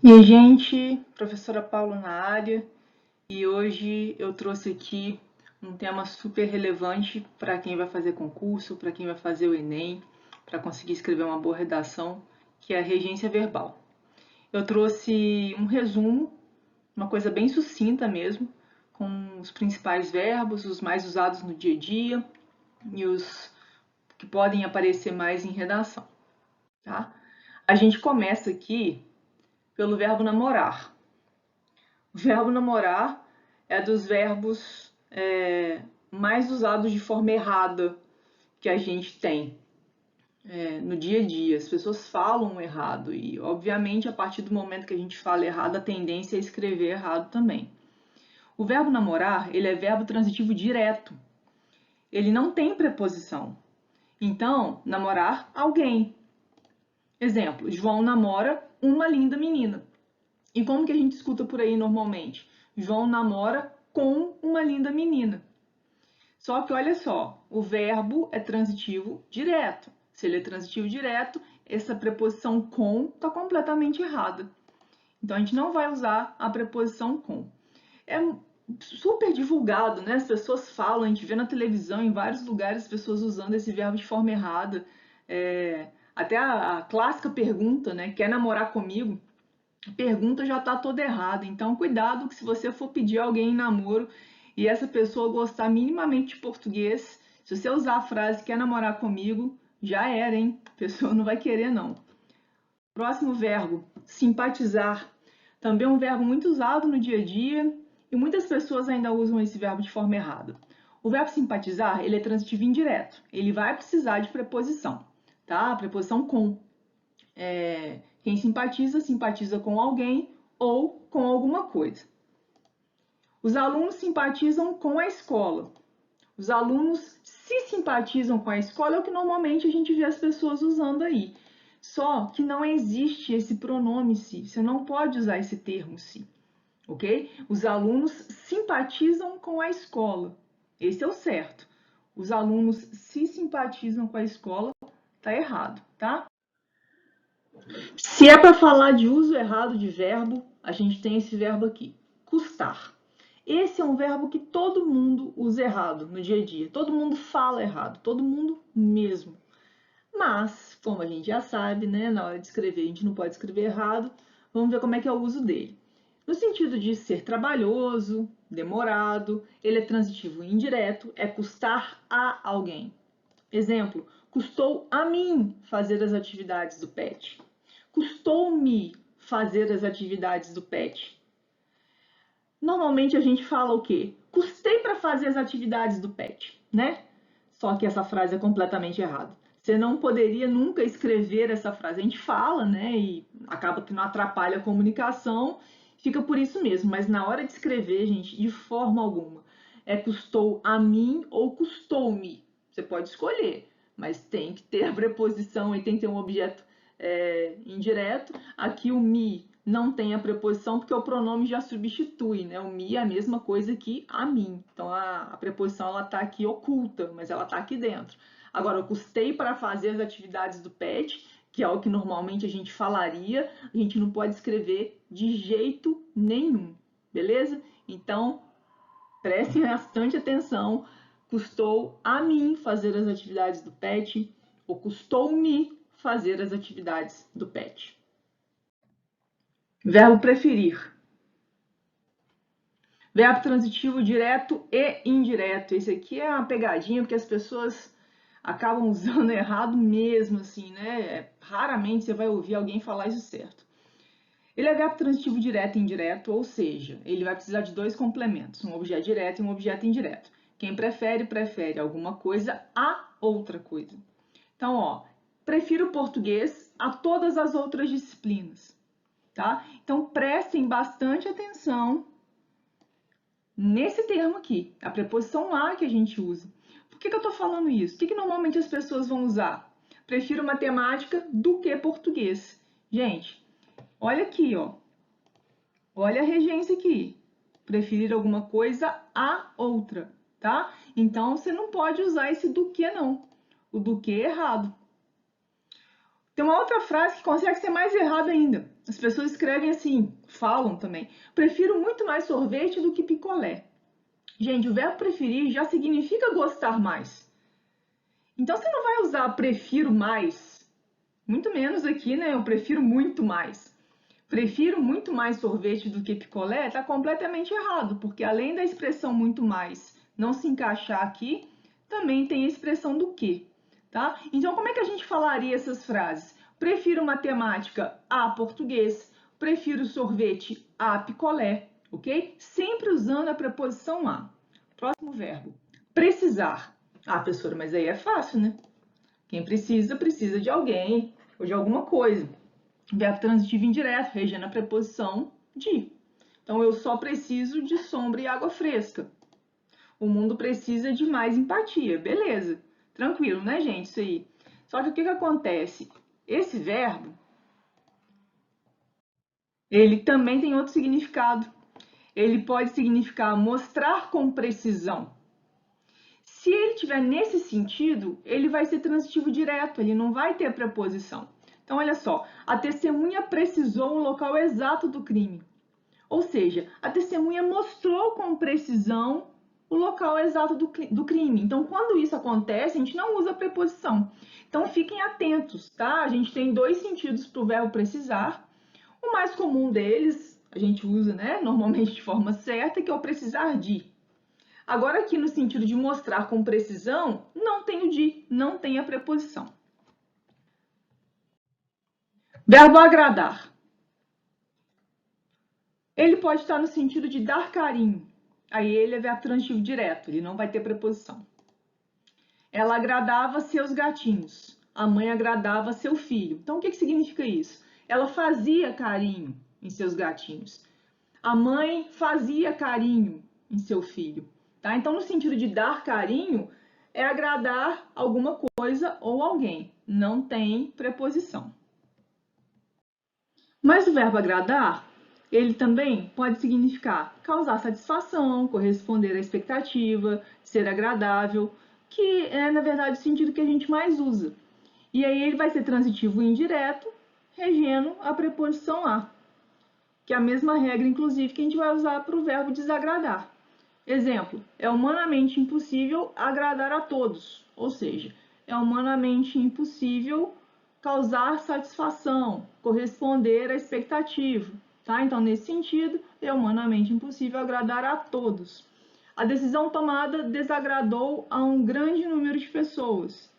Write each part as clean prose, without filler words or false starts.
E aí, gente, professora Paulo na área, e hoje eu trouxe aqui um tema super relevante para quem vai fazer concurso, para quem vai fazer o Enem, para conseguir escrever uma boa redação, que é a regência verbal. Eu trouxe um resumo, uma coisa bem sucinta mesmo, com os principais verbos, os mais usados no dia a dia e os que podem aparecer mais em redação, tá? A gente começa aqui pelo verbo namorar. O verbo namorar é dos verbos mais usados de forma errada que a gente tem no dia a dia. As pessoas falam errado e, obviamente, a partir do momento que a gente fala errado, a tendência é escrever errado também. O verbo namorar, ele é verbo transitivo direto. Ele não tem preposição. Então, namorar alguém. Exemplo, João namora uma linda menina. E como que a gente escuta por aí normalmente? João namora com uma linda menina. Só que olha só, o verbo é transitivo direto. Se ele é transitivo direto, essa preposição com está completamente errada. Então a gente não vai usar a preposição com. É super divulgado, né? As pessoas falam, a gente vê na televisão, em vários lugares, as pessoas usando esse verbo de forma errada. Até a clássica pergunta, né? Quer namorar comigo? A pergunta já está toda errada. Então, cuidado que se você for pedir alguém em namoro e essa pessoa gostar minimamente de português, se você usar a frase quer namorar comigo, já era, hein? A pessoa não vai querer, não. Próximo verbo, simpatizar. Também é um verbo muito usado no dia a dia e muitas pessoas ainda usam esse verbo de forma errada. O verbo simpatizar, ele é transitivo indireto. Ele vai precisar de preposição, tá? A preposição com. Quem simpatiza, simpatiza com alguém ou com alguma coisa. Os alunos simpatizam com a escola. Os alunos se simpatizam com a escola, é o que normalmente a gente vê as pessoas usando aí. Só que não existe esse pronome se. Você não pode usar esse termo se, ok? Os alunos simpatizam com a escola. Esse é o certo. Os alunos se simpatizam com a escola, tá errado, tá? Se é para falar de uso errado de verbo, a gente tem esse verbo aqui, custar. Esse é um verbo que todo mundo usa errado no dia a dia. Todo mundo fala errado, todo mundo mesmo. Mas, como a gente já sabe, né, na hora de escrever a gente não pode escrever errado. Vamos ver como é que é o uso dele. No sentido de ser trabalhoso, demorado, ele é transitivo indireto, é custar a alguém. Exemplo, custou a mim fazer as atividades do PET. Custou-me fazer as atividades do PET. Normalmente a gente fala o quê? Custei para fazer as atividades do PET, né? Só que essa frase é completamente errada. Você não poderia nunca escrever essa frase. A gente fala, né? E acaba que não atrapalha a comunicação, fica por isso mesmo. Mas na hora de escrever, gente, de forma alguma, é custou a mim ou custou-me. Você pode escolher, mas tem que ter a preposição e tem que ter um objeto indireto. Aqui o me não tem a preposição porque o pronome já substitui, né? O me é a mesma coisa que a mim. Então a preposição ela está aqui oculta, mas ela está aqui dentro. Agora, eu custei para fazer as atividades do PET, que é o que normalmente a gente falaria, a gente não pode escrever de jeito nenhum, beleza? Então, prestem bastante atenção. Custou a mim fazer as atividades do PET, ou custou-me fazer as atividades do PET. Verbo preferir. Verbo transitivo direto e indireto. Esse aqui é uma pegadinha porque as pessoas acabam usando errado mesmo, assim, né? Raramente você vai ouvir alguém falar isso certo. Ele é verbo transitivo direto e indireto, ou seja, ele vai precisar de dois complementos, um objeto direto e um objeto indireto. Quem prefere, prefere alguma coisa a outra coisa. Então, ó, prefiro português a todas as outras disciplinas, tá? Então, prestem bastante atenção nesse termo aqui, a preposição a que a gente usa. Por que eu estou falando isso? O que normalmente as pessoas vão usar? Prefiro matemática do que português. Gente, olha aqui, ó. Olha a regência aqui. Preferir alguma coisa a outra, tá? Então, você não pode usar esse do que, não. O do que é errado. Tem uma outra frase que consegue ser mais errada ainda. As pessoas escrevem assim, falam também. Prefiro muito mais sorvete do que picolé. Gente, o verbo preferir já significa gostar mais. Então você não vai usar prefiro mais. Muito menos aqui, né? Eu prefiro muito mais. Prefiro muito mais sorvete do que picolé está completamente errado, porque além da expressão muito mais não se encaixar aqui, também tem a expressão do que, tá? Então, como é que a gente falaria essas frases? Prefiro matemática a português, prefiro sorvete a picolé, ok? Sempre usando a preposição a. Próximo verbo, precisar. Ah, professora, mas aí é fácil, né? Quem precisa, precisa de alguém ou de alguma coisa. Verbo transitivo indireto, regendo a preposição de. Então, eu só preciso de sombra e água fresca. O mundo precisa de mais empatia. Beleza. Tranquilo, né, gente? Isso aí. Só que o que acontece? Esse verbo, ele também tem outro significado. Ele pode significar mostrar com precisão. Se ele tiver nesse sentido, ele vai ser transitivo direto, ele não vai ter preposição. Então, olha só, a testemunha precisou o local exato do crime. Ou seja, a testemunha mostrou com precisão o local exato do crime. Então, quando isso acontece, a gente não usa preposição. Então, fiquem atentos, tá? A gente tem dois sentidos para o verbo precisar. O mais comum deles, a gente usa, né, normalmente de forma certa, que é o precisar de. Agora, aqui no sentido de mostrar com precisão, não tem o de, não tem a preposição. Verbo agradar. Ele pode estar no sentido de dar carinho. Aí ele é verbo transitivo direto, ele não vai ter preposição. Ela agradava seus gatinhos. A mãe agradava seu filho. Então, o que significa isso? Ela fazia carinho em seus gatinhos. A mãe fazia carinho em seu filho. Tá? Então, no sentido de dar carinho, é agradar alguma coisa ou alguém. Não tem preposição. Mas o verbo agradar, ele também pode significar causar satisfação, corresponder à expectativa, ser agradável, que é, na verdade, o sentido que a gente mais usa. E aí ele vai ser transitivo indireto, regendo a preposição a, que é a mesma regra, inclusive, que a gente vai usar para o verbo desagradar. Exemplo, é humanamente impossível agradar a todos, ou seja, é humanamente impossível causar satisfação, corresponder à expectativa, tá? Então, nesse sentido, é humanamente impossível agradar a todos. A decisão tomada desagradou a um grande número de pessoas,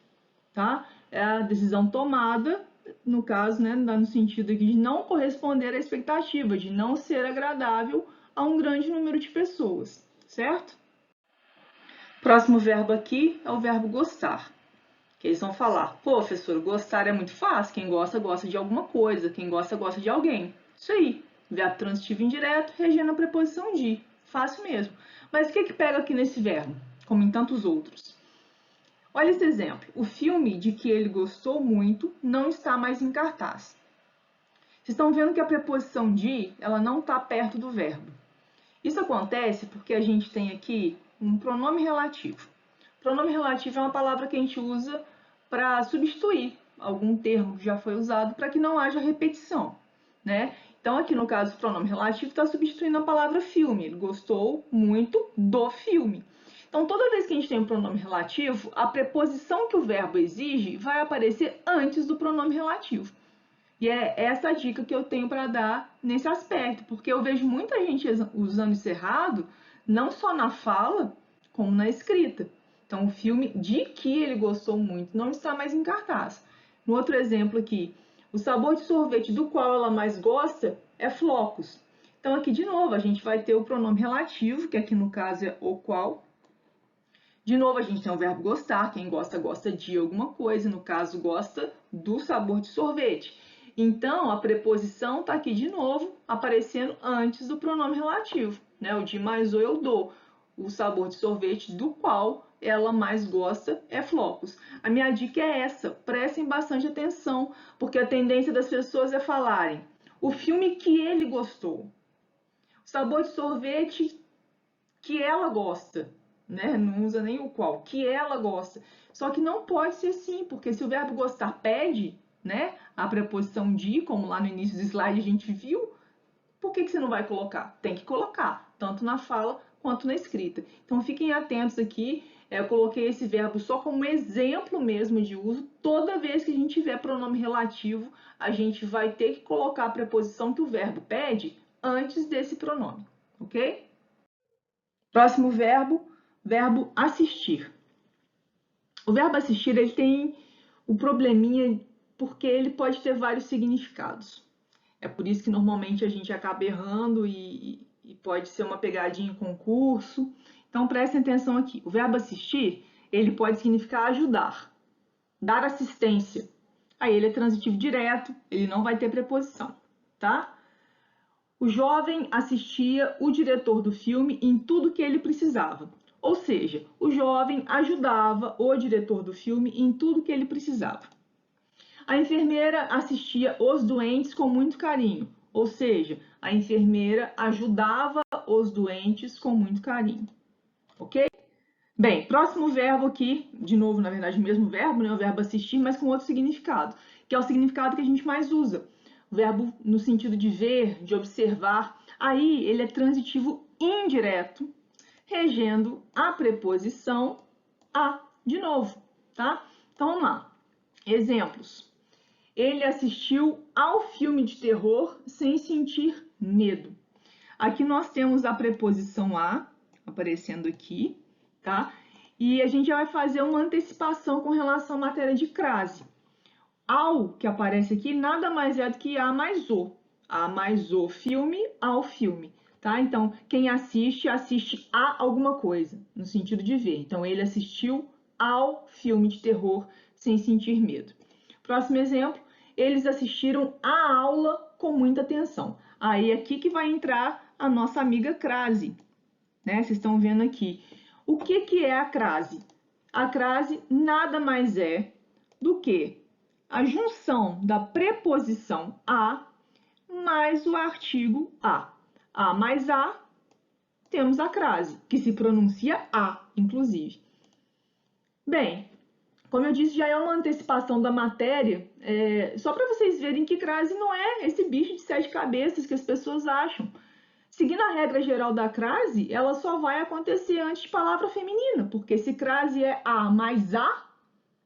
tá? É a decisão tomada, no caso, né, no sentido de não corresponder à expectativa, de não ser agradável a um grande número de pessoas, certo? Próximo verbo aqui é o verbo gostar. Que eles vão falar, pô, professor, gostar é muito fácil, quem gosta, gosta de alguma coisa, quem gosta, gosta de alguém. Isso aí, verbo transitivo indireto, regendo a preposição de, fácil mesmo. Mas o que pega aqui nesse verbo, como em tantos outros? Olha esse exemplo, o filme de que ele gostou muito não está mais em cartaz. Vocês estão vendo que a preposição de, ela não está perto do verbo. Isso acontece porque a gente tem aqui um pronome relativo. Pronome relativo é uma palavra que a gente usa para substituir algum termo que já foi usado para que não haja repetição, né? Então, aqui no caso, o pronome relativo está substituindo a palavra filme. Ele gostou muito do filme. Então, toda vez que a gente tem um pronome relativo, a preposição que o verbo exige vai aparecer antes do pronome relativo. E é essa a dica que eu tenho para dar nesse aspecto, porque eu vejo muita gente usando isso errado, não só na fala, como na escrita. Então, o filme de que ele gostou muito não está mais em cartaz. No outro exemplo aqui, o sabor de sorvete do qual ela mais gosta é flocos. Então, aqui de novo, a gente vai ter o pronome relativo, que aqui no caso é o qual. De novo, a gente tem o verbo gostar. Quem gosta, gosta de alguma coisa. No caso, gosta do sabor de sorvete. Então, a preposição está aqui de novo, aparecendo antes do pronome relativo, né? O de mais o eu dou. O sabor de sorvete do qual ela mais gosta é flocos. A minha dica é essa, prestem bastante atenção, porque a tendência das pessoas é falarem o filme que ele gostou, o sabor de sorvete que ela gosta, né? Não usa nem o qual, que ela gosta. Só que não pode ser assim, porque se o verbo gostar pede, né, a preposição de, como lá no início do slide a gente viu, por que você não vai colocar? Tem que colocar, tanto na fala quanto na escrita. Então fiquem atentos aqui, eu coloquei esse verbo só como exemplo mesmo de uso. Toda vez que a gente tiver pronome relativo, a gente vai ter que colocar a preposição que o verbo pede antes desse pronome, ok? Próximo verbo, verbo assistir. O verbo assistir, ele tem o probleminha porque ele pode ter vários significados. É por isso que normalmente a gente acaba errando e pode ser uma pegadinha em concurso. Então prestem atenção aqui. O verbo assistir, ele pode significar ajudar, dar assistência. Aí ele é transitivo direto, ele não vai ter preposição, tá? O jovem assistia o diretor do filme em tudo que ele precisava. Ou seja, o jovem ajudava o diretor do filme em tudo que ele precisava. A enfermeira assistia os doentes com muito carinho, ou seja, a enfermeira ajudava os doentes com muito carinho, ok? Bem, próximo verbo aqui, de novo, na verdade, o mesmo verbo, né? O verbo assistir, mas com outro significado, que é o significado que a gente mais usa. O verbo no sentido de ver, de observar. Aí ele é transitivo indireto, regendo a preposição a, de novo, tá? Então vamos lá. Exemplos. Ele assistiu ao filme de terror sem sentir medo. Aqui nós temos a preposição a aparecendo aqui, tá? E a gente já vai fazer uma antecipação com relação à matéria de crase. Ao, que aparece aqui, nada mais é do que a mais o. A mais o filme, ao filme, tá? Então, quem assiste, assiste a alguma coisa, no sentido de ver. Então, ele assistiu ao filme de terror sem sentir medo. Próximo exemplo, eles assistiram a aula com muita atenção. Aí aqui que vai entrar a nossa amiga crase, né? Vocês estão vendo aqui. O que é a crase? A crase nada mais é do que a junção da preposição a mais o artigo a. A mais a, temos a crase, que se pronuncia a, inclusive. Bem, como eu disse, já é uma antecipação da matéria, só para vocês verem que crase não é esse bicho de 7 cabeças que as pessoas acham. Seguindo a regra geral da crase, ela só vai acontecer antes de palavra feminina, porque se crase é a mais a,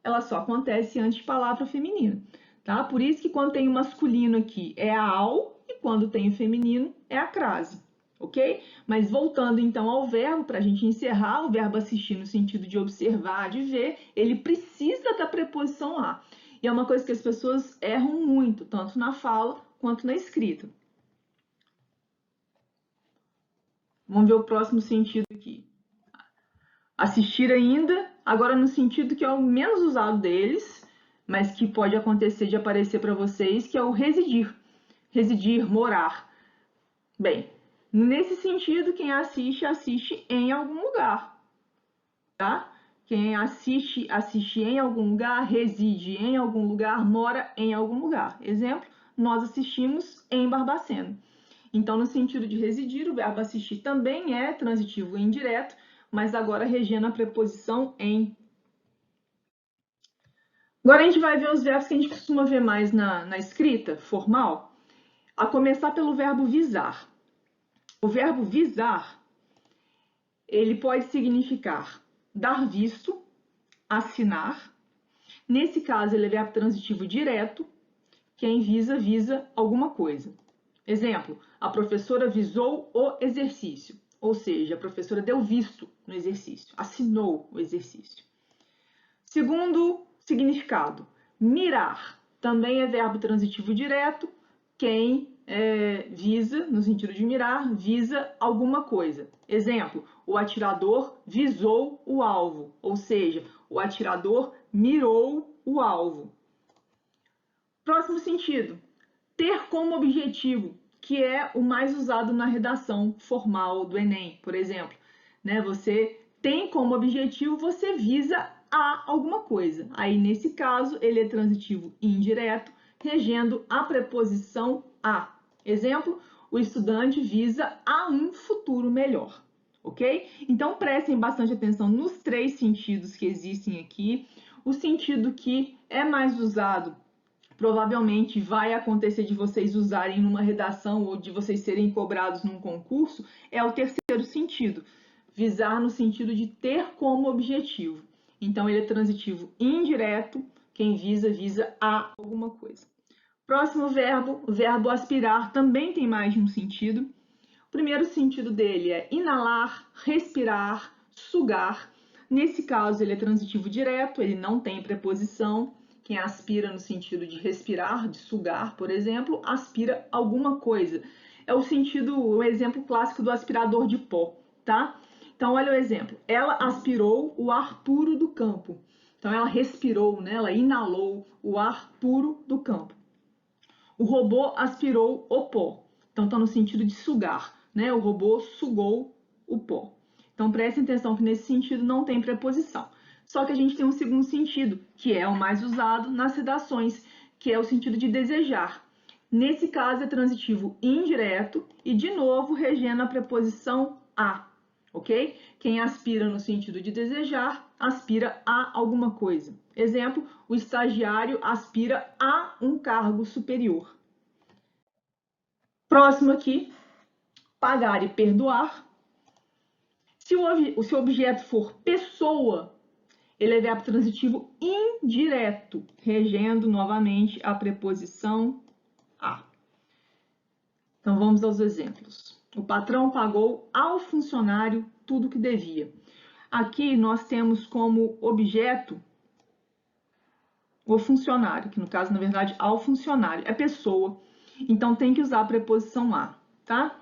ela só acontece antes de palavra feminina, tá? Por isso que quando tem o masculino aqui é a ao e quando tem o feminino é a crase, ok? Mas voltando então ao verbo, para a gente encerrar, o verbo assistir no sentido de observar, de ver, ele precisa da preposição a. E é uma coisa que as pessoas erram muito, tanto na fala quanto na escrita. Vamos ver o próximo sentido aqui. Assistir ainda, agora no sentido que é o menos usado deles, mas que pode acontecer de aparecer para vocês, que é o residir. Residir, morar. Bem, nesse sentido, quem assiste, assiste em algum lugar, tá? Quem assiste, assiste em algum lugar, reside em algum lugar, mora em algum lugar. Exemplo, nós assistimos em Barbacena. Então, no sentido de residir, o verbo assistir também é transitivo e indireto, mas agora regendo a preposição em. Agora a gente vai ver os verbos que a gente costuma ver mais na escrita formal, a começar pelo verbo visar. O verbo visar, ele pode significar dar visto, assinar. Nesse caso, ele é verbo transitivo direto. Quem visa, visa alguma coisa. Exemplo, a professora visou o exercício, ou seja, a professora deu visto no exercício, assinou o exercício. Segundo significado, mirar, também é verbo transitivo direto. Quem visa, no sentido de mirar, visa alguma coisa. Exemplo, o atirador visou o alvo, ou seja, o atirador mirou o alvo. Próximo sentido, ter como objetivo, que é o mais usado na redação formal do Enem, por exemplo. Né? Você tem como objetivo, você visa a alguma coisa. Aí, nesse caso, ele é transitivo indireto, regendo a preposição a. Exemplo, o estudante visa a um futuro melhor, ok? Então, prestem bastante atenção nos 3 sentidos que existem aqui. O sentido que é mais usado provavelmente vai acontecer de vocês usarem numa redação ou de vocês serem cobrados num concurso, é o terceiro sentido, visar no sentido de ter como objetivo. Então, ele é transitivo indireto, quem visa a alguma coisa. Próximo verbo, o verbo aspirar, também tem mais de um sentido. O primeiro sentido dele é inalar, respirar, sugar. Nesse caso, ele é transitivo direto, ele não tem preposição. Quem aspira no sentido de respirar, de sugar, por exemplo, aspira alguma coisa. É o exemplo clássico do aspirador de pó, tá? Então, olha o exemplo. Ela aspirou o ar puro do campo. Então, ela respirou, né? Ela inalou o ar puro do campo. O robô aspirou o pó. Então, está no sentido de sugar, né? O robô sugou o pó. Então, prestem atenção que nesse sentido não tem preposição. Só que a gente tem um segundo sentido, que é o mais usado nas redações, que é o sentido de desejar. Nesse caso, é transitivo indireto e, de novo, regendo a preposição a, ok? Quem aspira no sentido de desejar, aspira a alguma coisa. Exemplo, o estagiário aspira a um cargo superior. Próximo aqui, pagar e perdoar. Se o objeto for pessoa, ele é verbo transitivo indireto, regendo novamente a preposição a. Então vamos aos exemplos. O patrão pagou ao funcionário tudo que devia. Aqui nós temos como objeto o funcionário, que no caso, na verdade, ao funcionário, é pessoa. Então tem que usar a preposição a, tá?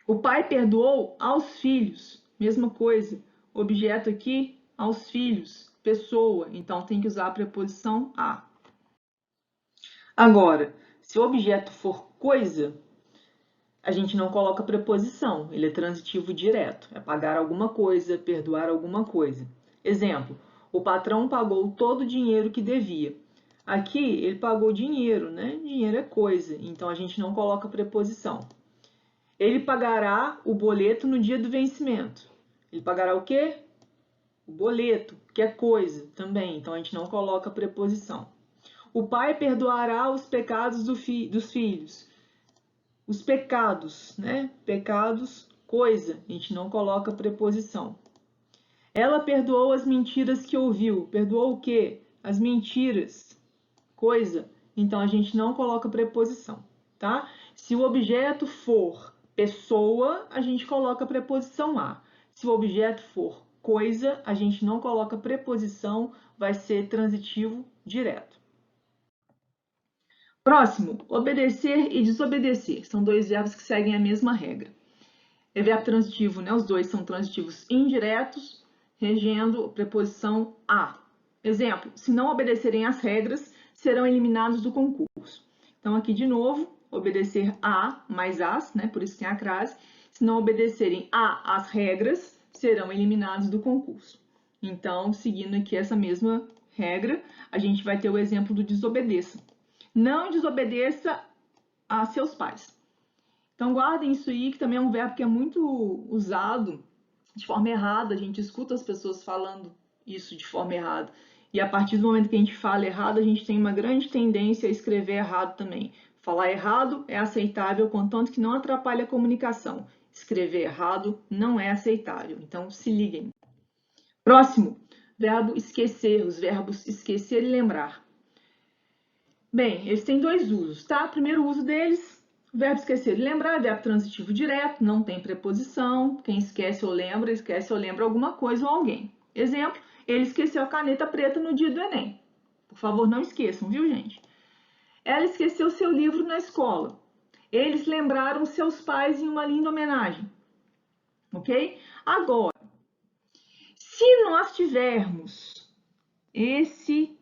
O pai perdoou aos filhos, mesma coisa. Objeto aqui, aos filhos, pessoa. Então tem que usar a preposição a. Agora, se o objeto for coisa, a gente não coloca preposição, ele é transitivo direto, é pagar alguma coisa, perdoar alguma coisa. Exemplo, o patrão pagou todo o dinheiro que devia. Aqui ele pagou dinheiro, né? Dinheiro é coisa, então a gente não coloca preposição. Ele pagará o boleto no dia do vencimento. Ele pagará o quê? O boleto, que é coisa também, então a gente não coloca preposição. O pai perdoará os pecados dos filhos. Os pecados, né? Pecados, coisa, a gente não coloca preposição. Ela perdoou as mentiras que ouviu. Perdoou o quê? As mentiras, coisa, então a gente não coloca preposição, tá? Se o objeto for pessoa, a gente coloca preposição a. Se o objeto for coisa, a gente não coloca preposição, vai ser transitivo direto. Próximo, obedecer e desobedecer. São dois verbos que seguem a mesma regra. É verbo transitivo, né? Os dois são transitivos indiretos, regendo a preposição a. Exemplo, se não obedecerem às regras, serão eliminados do concurso. Então, aqui de novo, obedecer a mais as, né? Por isso tem a crase. Se não obedecerem às regras, serão eliminados do concurso. Então, seguindo aqui essa mesma regra, a gente vai ter o exemplo do desobedeça. Não desobedeça a seus pais. Então, guardem isso aí, que também é um verbo que é muito usado de forma errada. A gente escuta as pessoas falando isso de forma errada. E a partir do momento que a gente fala errado, a gente tem uma grande tendência a escrever errado também. Falar errado é aceitável, contanto que não atrapalhe a comunicação. Escrever errado não é aceitável. Então, se liguem. Próximo, verbo esquecer. Os verbos esquecer e lembrar. Bem, eles têm dois usos, tá? O primeiro uso deles, o verbo esquecer e lembrar, é verbo transitivo direto, não tem preposição. Quem esquece ou lembra alguma coisa ou alguém. Exemplo, ele esqueceu a caneta preta no dia do Enem. Por favor, não esqueçam, viu, gente? Ela esqueceu seu livro na escola. Eles lembraram seus pais em uma linda homenagem. Ok? Agora, se nós tivermos esse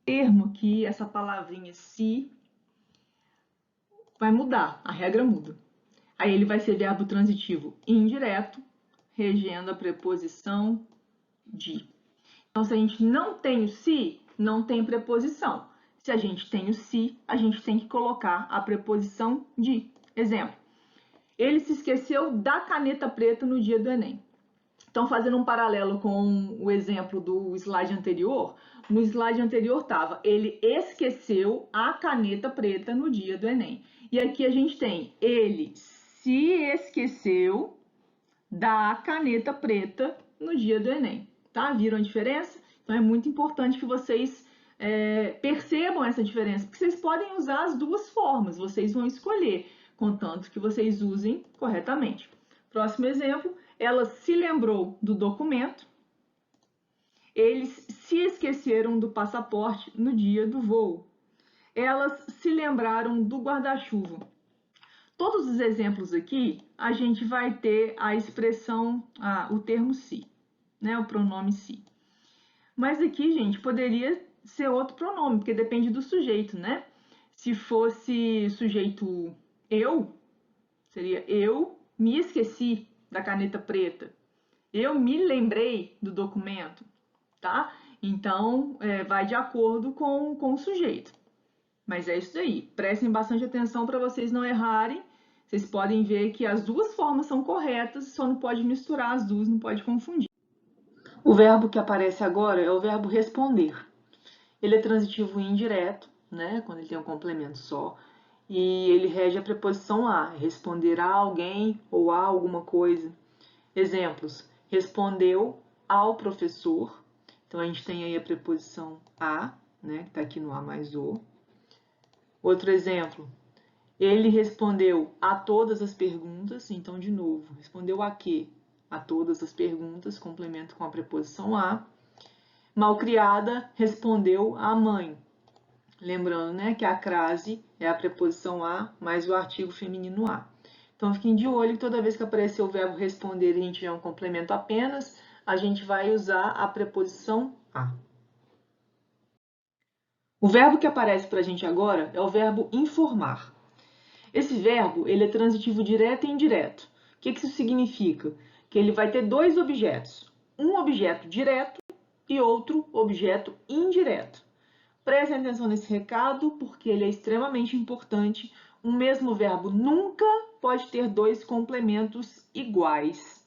termo aqui, essa palavrinha se, vai mudar, a regra muda. Aí ele vai ser verbo transitivo indireto, regendo a preposição de. Então, se a gente não tem o se, não tem preposição. Se a gente tem o se, a gente tem que colocar a preposição de. Exemplo, ele se esqueceu da caneta preta no dia do Enem. Então, fazendo um paralelo com o exemplo do slide anterior, no slide anterior estava, ele esqueceu a caneta preta no dia do Enem. E aqui a gente tem, ele se esqueceu da caneta preta no dia do Enem, tá? Viram a diferença? Então, é muito importante que vocês percebam essa diferença, porque vocês podem usar as duas formas, vocês vão escolher, contanto que vocês usem corretamente. Próximo exemplo, ela se lembrou do documento, eles se esqueceram do passaporte no dia do voo, elas se lembraram do guarda-chuva. Todos os exemplos aqui, a gente vai ter a expressão, o termo se, né? O pronome se. Mas aqui, gente, poderia ser outro pronome, porque depende do sujeito, né? Se fosse sujeito eu, seria eu me esqueci da caneta preta. Eu me lembrei do documento, tá? Então, vai de acordo com o sujeito. Mas é isso aí. Prestem bastante atenção para vocês não errarem. Vocês podem ver que as duas formas são corretas, só não pode misturar as duas, não pode confundir. O verbo que aparece agora é o verbo responder. Ele é transitivo indireto, né? Quando ele tem um complemento só. E ele rege a preposição a, responder a alguém ou a alguma coisa. Exemplos, respondeu ao professor. Então, a gente tem aí a preposição a, né? Que está aqui no a mais o. Outro exemplo, ele respondeu a todas as perguntas. Então, de novo, respondeu a quê? A todas as perguntas, complemento com a preposição a. Malcriada respondeu à mãe. Lembrando, né, que a crase é a preposição a mais o artigo feminino a. Então, fiquem de olho que toda vez que aparecer o verbo responder e a gente tiver um complemento apenas, a gente vai usar a preposição a. O verbo que aparece para a gente agora é o verbo informar. Esse verbo ele é transitivo direto e indireto. O que isso significa? Que ele vai ter dois objetos. Um objeto direto e outro objeto indireto. Prestem atenção nesse recado, porque ele é extremamente importante. Um mesmo verbo nunca pode ter dois complementos iguais,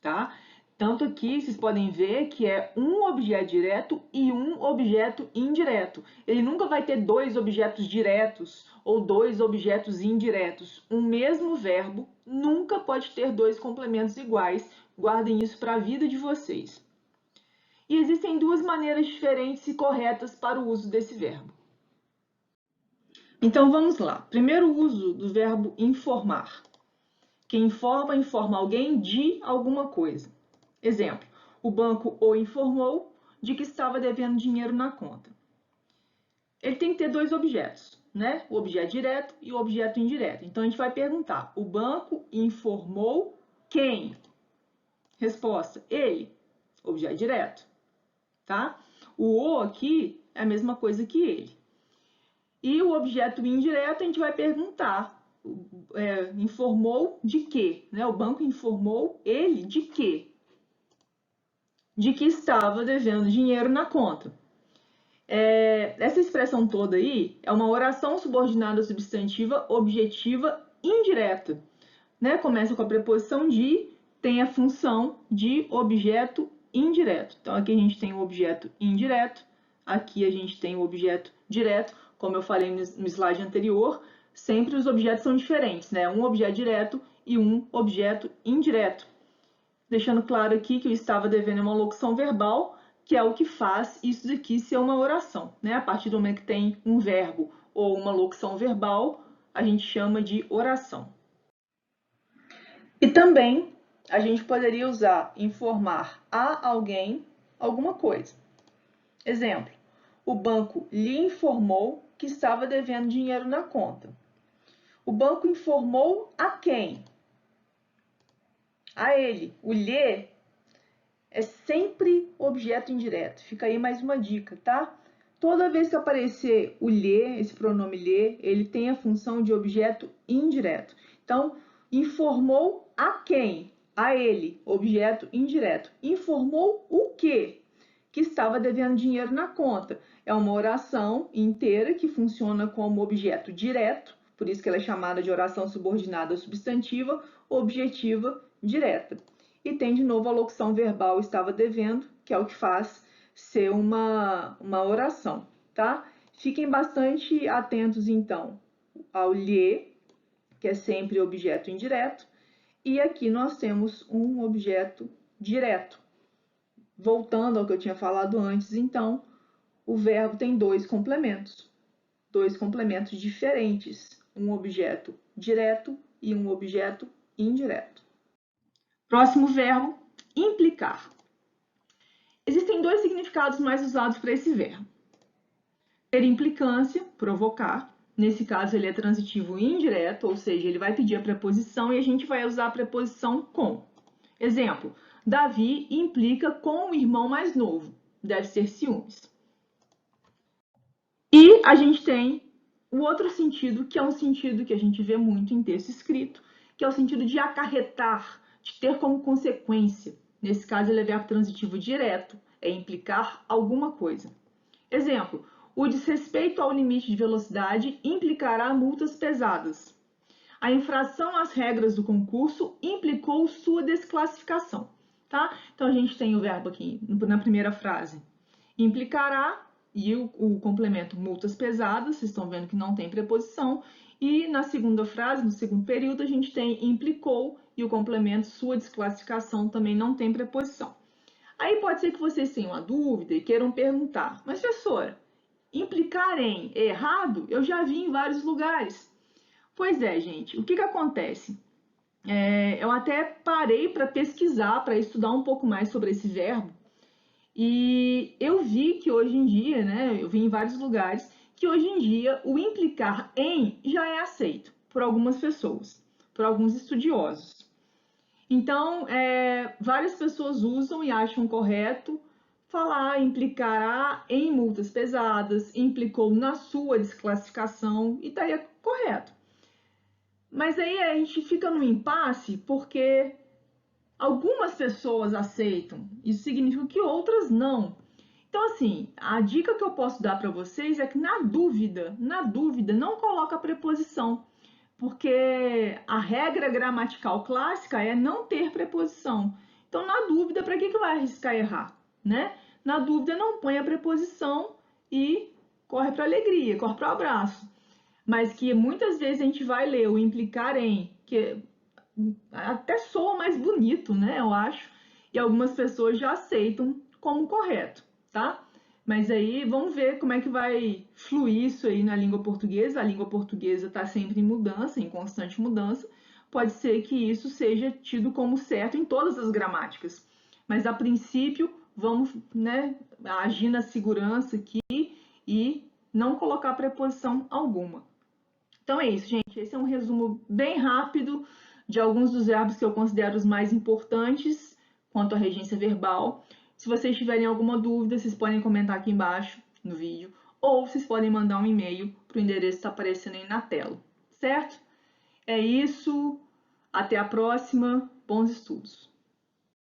tá? Tanto aqui, vocês podem ver que é um objeto direto e um objeto indireto. Ele nunca vai ter dois objetos diretos ou dois objetos indiretos. Um mesmo verbo nunca pode ter dois complementos iguais. Guardem isso para a vida de vocês. E existem duas maneiras diferentes e corretas para o uso desse verbo. Então, vamos lá. Primeiro uso do verbo informar. Quem informa, informa alguém de alguma coisa. Exemplo, o banco o informou de que estava devendo dinheiro na conta. Ele tem que ter dois objetos, né? O objeto direto e o objeto indireto. Então, a gente vai perguntar, o banco informou quem? Resposta, ele, objeto direto, tá? O o aqui é a mesma coisa que ele. E o objeto indireto, a gente vai perguntar, informou de quê? Né? O banco informou ele de quê? De que estava devendo dinheiro na conta. Essa expressão toda aí é uma oração subordinada substantiva objetiva indireta. Né? Começa com a preposição de, tem a função de objeto indireto. Então, aqui a gente tem o objeto indireto, aqui a gente tem o objeto direto. Como eu falei no slide anterior, sempre os objetos são diferentes, né? Um objeto direto e um objeto indireto. Deixando claro aqui que eu estava devendo uma locução verbal, que é o que faz isso daqui ser uma oração, né? A partir do momento que tem um verbo ou uma locução verbal, a gente chama de oração. E também a gente poderia usar informar a alguém alguma coisa. Exemplo, o banco lhe informou que estava devendo dinheiro na conta. O banco informou a quem? A ele. O lhe é sempre objeto indireto. Fica aí mais uma dica, tá? Toda vez que aparecer o lhe, esse pronome lhe, ele tem a função de objeto indireto. Então, informou a quem? A ele, objeto indireto. Informou o quê? Que estava devendo dinheiro na conta. É uma oração inteira que funciona como objeto direto, por isso que ela é chamada de oração subordinada substantiva objetiva direta. e tem de novo a locução verbal estava devendo, que é o que faz ser uma oração, tá? Fiquem bastante atentos, então, ao lhe, que é sempre objeto indireto, e aqui nós temos um objeto direto. Voltando ao que eu tinha falado antes, então, o verbo tem dois complementos diferentes, um objeto direto e um objeto indireto. Próximo verbo, implicar. Existem dois significados mais usados para esse verbo. Ter implicância, provocar. Nesse caso, ele é transitivo indireto, ou seja, ele vai pedir a preposição e a gente vai usar a preposição com. Exemplo, Davi implica com o irmão mais novo. Deve ser ciúmes. E a gente tem o outro sentido, que é um sentido que a gente vê muito em texto escrito, que é o sentido de acarretar, de ter como consequência. Nesse caso, ele é verbo transitivo direto, é implicar alguma coisa. Exemplo, o desrespeito ao limite de velocidade implicará multas pesadas. A infração às regras do concurso implicou sua desclassificação. Tá? Então, a gente tem o verbo aqui na primeira frase, implicará, e o complemento multas pesadas, vocês estão vendo que não tem preposição. E na segunda frase, no segundo período, a gente tem implicou e o complemento sua desclassificação também não tem preposição. Aí pode ser que vocês tenham uma dúvida e queiram perguntar, mas professora, implicar em é errado? Eu já vi em vários lugares. Pois é, gente, o que acontece? Eu até parei para pesquisar, para estudar um pouco mais sobre esse verbo, e eu vi que hoje em dia, né, eu vi em vários lugares, que hoje em dia o implicar em já é aceito por algumas pessoas, por alguns estudiosos. Então, várias pessoas usam e acham correto falar implicará em multas pesadas, implicou na sua desclassificação, e estaria correto. Mas aí a gente fica num impasse porque algumas pessoas aceitam, isso significa que outras não. Então, assim, a dica que eu posso dar para vocês é que na dúvida, não coloca a preposição, porque a regra gramatical clássica é não ter preposição. Então, na dúvida, para que vai arriscar errar, né? Na dúvida, não põe a preposição e corre para a alegria, corre para o abraço. Mas que muitas vezes a gente vai ler o implicar em, que até soa mais bonito, né? Eu acho. E algumas pessoas já aceitam como correto, tá? Mas aí vamos ver como é que vai fluir isso aí na língua portuguesa. A língua portuguesa está sempre em mudança, em constante mudança. Pode ser que isso seja tido como certo em todas as gramáticas. Mas a princípio, vamos, né, agir na segurança aqui e não colocar preposição alguma. Então é isso, gente. Esse é um resumo bem rápido de alguns dos verbos que eu considero os mais importantes quanto à regência verbal. Se vocês tiverem alguma dúvida, vocês podem comentar aqui embaixo no vídeo, ou vocês podem mandar um e-mail para o endereço que está aparecendo aí na tela, certo? É isso. Até a próxima. Bons estudos!